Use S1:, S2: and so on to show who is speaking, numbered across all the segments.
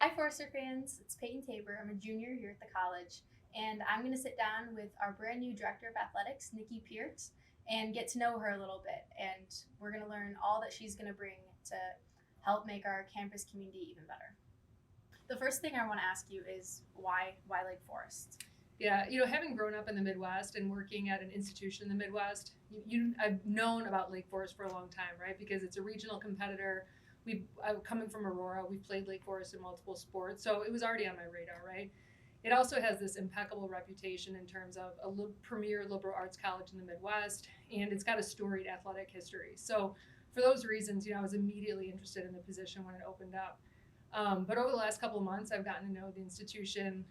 S1: Hi, Forster fans. It's Peyton Tabor. I'm a junior here at the college, and I'm going to sit down with our brand new director of athletics, Nicki Pieart, and get to know her a little bit. And we're going to learn all that she's going to bring to help make our campus community even better. The first thing I want to ask you is why Lake Forest?
S2: Yeah, having grown up in the Midwest and working at an institution in the Midwest, I've known about Lake Forest for a long time, right? Because it's a regional competitor. Coming from Aurora, we've played Lake Forest in multiple sports, so it was already on my radar, right? It also has this impeccable reputation in terms of a premier liberal arts college in the Midwest, and it's got a storied athletic history. So, for those reasons, I was immediately interested in the position when it opened up. But over the last couple of months, I've gotten to know the institution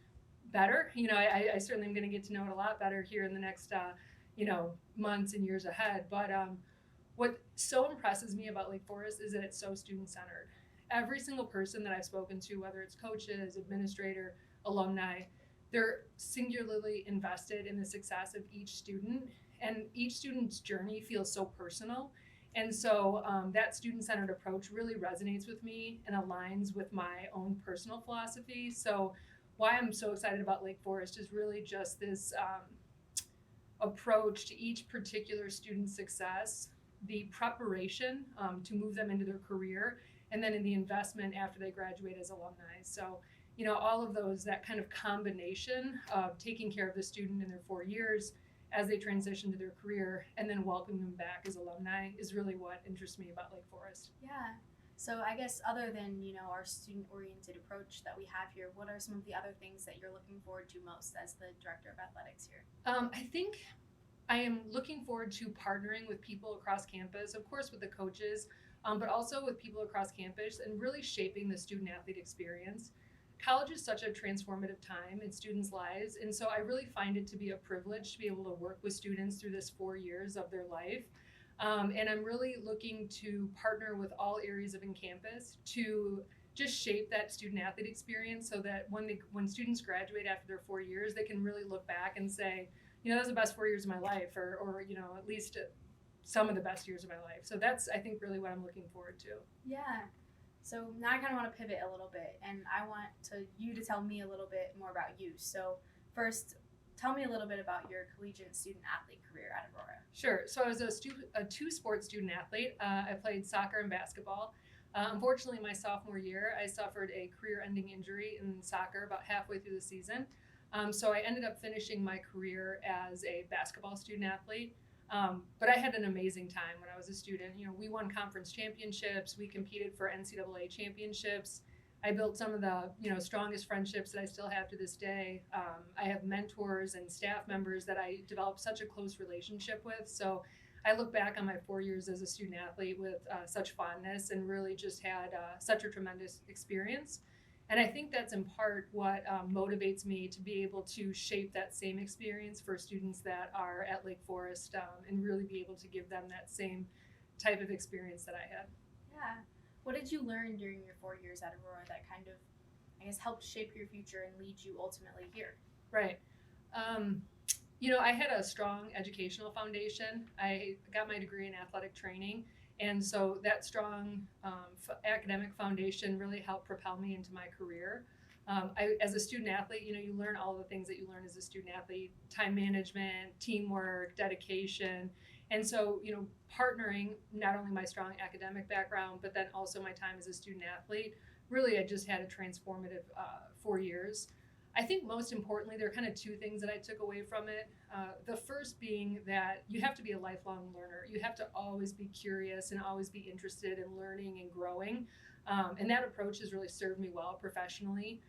S2: better. I certainly am going to get to know it a lot better here in the next, months and years ahead. But what so impresses me about Lake Forest is that it's so student centered. Every single person that I've spoken to, whether it's coaches, administrator, alumni, they're singularly invested in the success of each student, and each student's journey feels so personal. And so that student centered approach really resonates with me and aligns with my own personal philosophy. So, why I'm so excited about Lake Forest is really just this approach to each particular student's success, the preparation to move them into their career, and then in the investment after they graduate as alumni. So, all of those, that kind of combination of taking care of the student in their 4 years as they transition to their career and then welcoming them back as alumni is really what interests me about Lake Forest.
S1: Yeah. So I guess other than our student-oriented approach that we have here, what are some of the other things that you're looking forward to most as the director of athletics here?
S2: I think I am looking forward to partnering with people across campus, of course, with the coaches, but also with people across campus and really shaping the student athlete experience. College is such a transformative time in students' lives, and so I really find it to be a privilege to be able to work with students through this 4 years of their life. And I'm really looking to partner with all areas of in-campus to just shape that student athlete experience so that when students graduate after their 4 years, they can really look back and say, that was the best 4 years of my life, or at least some of the best years of my life. So that's, I think, really what I'm looking forward to.
S1: Yeah. So now I kind of want to pivot a little bit, and I want you to tell me a little bit more about you. So first, tell me a little bit about your collegiate student athlete career at Aurora.
S2: Sure. So I was a two-sport student athlete. I played soccer and basketball. Unfortunately, my sophomore year, I suffered a career-ending injury in soccer about halfway through the season. So I ended up finishing my career as a basketball student athlete. But I had an amazing time when I was a student. We won conference championships. We competed for NCAA championships. I built some of the strongest friendships that I still have to this day. I have mentors and staff members that I developed such a close relationship with. So I look back on my 4 years as a student athlete with such fondness and really just had such a tremendous experience. And I think that's in part what motivates me to be able to shape that same experience for students that are at Lake Forest and really be able to give them that same type of experience that I had.
S1: Yeah. What did you learn during your 4 years at Aurora that kind of, I guess, helped shape your future and lead you ultimately here?
S2: Right. Um, I had a strong educational foundation. I got my degree in athletic training. And so that strong academic foundation really helped propel me into my career. As a student athlete, you learn all the things that you learn as a student athlete: time management, teamwork, dedication. And so, partnering not only my strong academic background, but then also my time as a student athlete, really, I just had a transformative 4 years. I think most importantly, there are kind of two things that I took away from it. The first being that you have to be a lifelong learner. You have to always be curious and always be interested in learning and growing. And that approach has really served me well professionally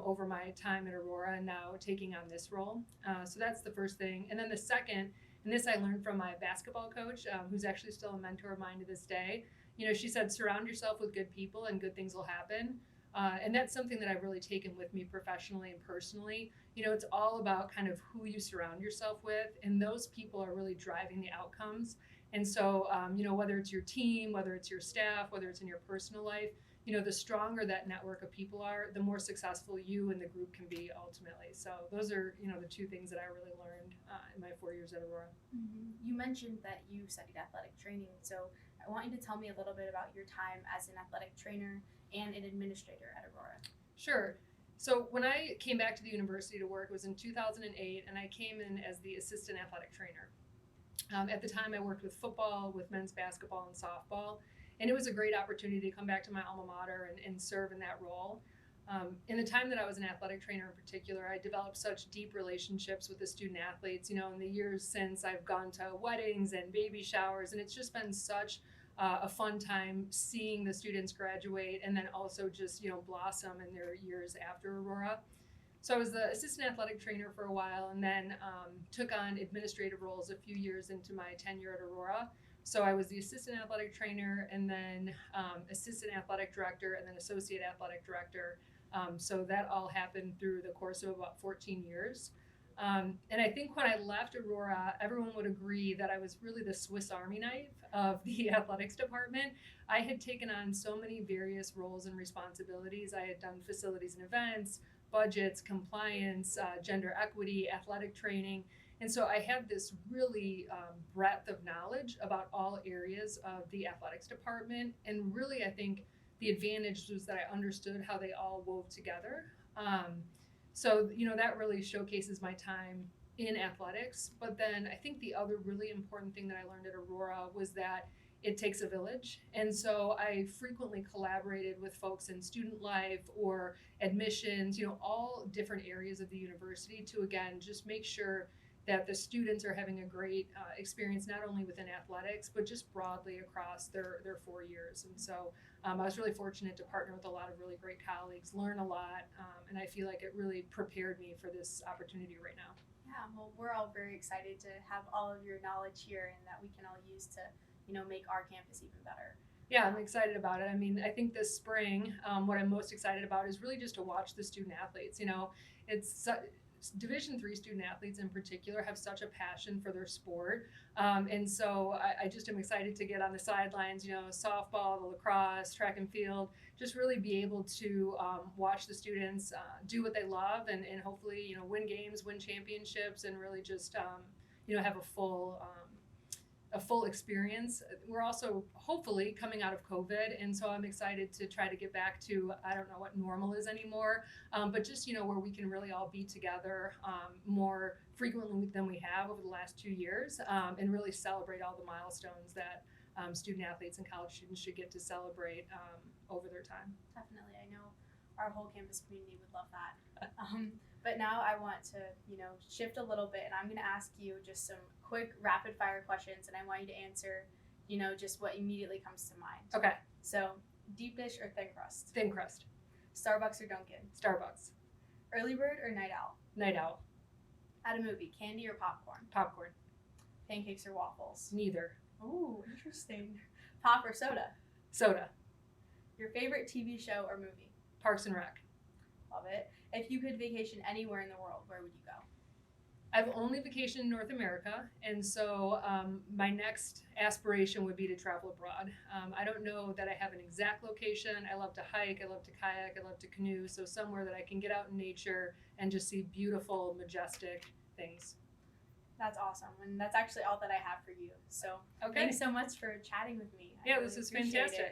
S2: over my time at Aurora and now taking on this role. So that's the first thing. And then the second, and this I learned from my basketball coach, who's actually still a mentor of mine to this day. She said, surround yourself with good people and good things will happen. And that's something that I've really taken with me professionally and personally. It's all about kind of who you surround yourself with, and those people are really driving the outcomes. And so, whether it's your team, whether it's your staff, whether it's in your personal life, the stronger that network of people are, the more successful you and the group can be ultimately. So those are, the two things that I really learned in my 4 years at Aurora.
S1: Mm-hmm. You mentioned that you studied athletic training. So I want you to tell me a little bit about your time as an athletic trainer and an administrator at Aurora.
S2: Sure. So when I came back to the university to work, it was in 2008, and I came in as the assistant athletic trainer. At the time, I worked with football, with men's basketball, and softball, and it was a great opportunity to come back to my alma mater and serve in that role. In the time that I was an athletic trainer in particular, I developed such deep relationships with the student athletes. In the years since, I've gone to weddings and baby showers, and it's just been such a fun time seeing the students graduate and then also just blossom in their years after Aurora. So I was the assistant athletic trainer for a while, and then took on administrative roles a few years into my tenure at Aurora. So I was the assistant athletic trainer, and then assistant athletic director, and then associate athletic director. So that all happened through the course of about 14 years. And I think when I left Aurora, everyone would agree that I was really the Swiss Army knife of the athletics department. I had taken on so many various roles and responsibilities. I had done facilities and events, budgets, compliance, gender equity, athletic training. And so I had this really breadth of knowledge about all areas of the athletics department. And really, I think the advantage was that I understood how they all wove together. So that really showcases my time in athletics. But then I think the other really important thing that I learned at Aurora was that it takes a village. And so I frequently collaborated with folks in student life or admissions, all different areas of the university to, again, just make sure that the students are having a great experience, not only within athletics, but just broadly across their 4 years. And so I was really fortunate to partner with a lot of really great colleagues, learn a lot, and I feel like it really prepared me for this opportunity right now.
S1: Yeah, well, we're all very excited to have all of your knowledge here and that we can all use to make our campus even better.
S2: Yeah, I'm excited about it. I mean, I think this spring, what I'm most excited about is really just to watch the student athletes. It's Division III student athletes in particular have such a passion for their sport. And so I just am excited to get on the sidelines, softball, the lacrosse, track and field, just really be able to watch the students do what they love and hopefully, win games, win championships, and really just, have a full experience. We're also hopefully coming out of COVID, and so I'm excited to try to get back to, I don't know what normal is anymore, but just where we can really all be together more frequently than we have over the last 2 years, and really celebrate all the milestones that student athletes and college students should get to celebrate over their time.
S1: Definitely, I know our whole campus community would love that. But now I want to, shift a little bit, and I'm going to ask you just some quick rapid fire questions, and I want you to answer, just what immediately comes to mind.
S2: Okay.
S1: So, deep dish or thin crust?
S2: Thin crust.
S1: Starbucks or Dunkin'?
S2: Starbucks.
S1: Early bird or night owl?
S2: Night owl.
S1: At a movie, candy or popcorn?
S2: Popcorn.
S1: Pancakes or waffles?
S2: Neither.
S1: Ooh, interesting. Pop or soda?
S2: Soda.
S1: Your favorite TV show or movie?
S2: Parks and Rec.
S1: Love it. If you could vacation anywhere in the world, where would you go?
S2: I've only vacationed in North America, and so my next aspiration would be to travel abroad. I don't know that I have an exact location. I love to hike, I love to kayak, I love to canoe, so somewhere that I can get out in nature and just see beautiful, majestic things.
S1: That's awesome, and that's actually all that I have for you. So
S2: okay.
S1: Thanks so much for chatting with me.
S2: Yeah, this is fantastic.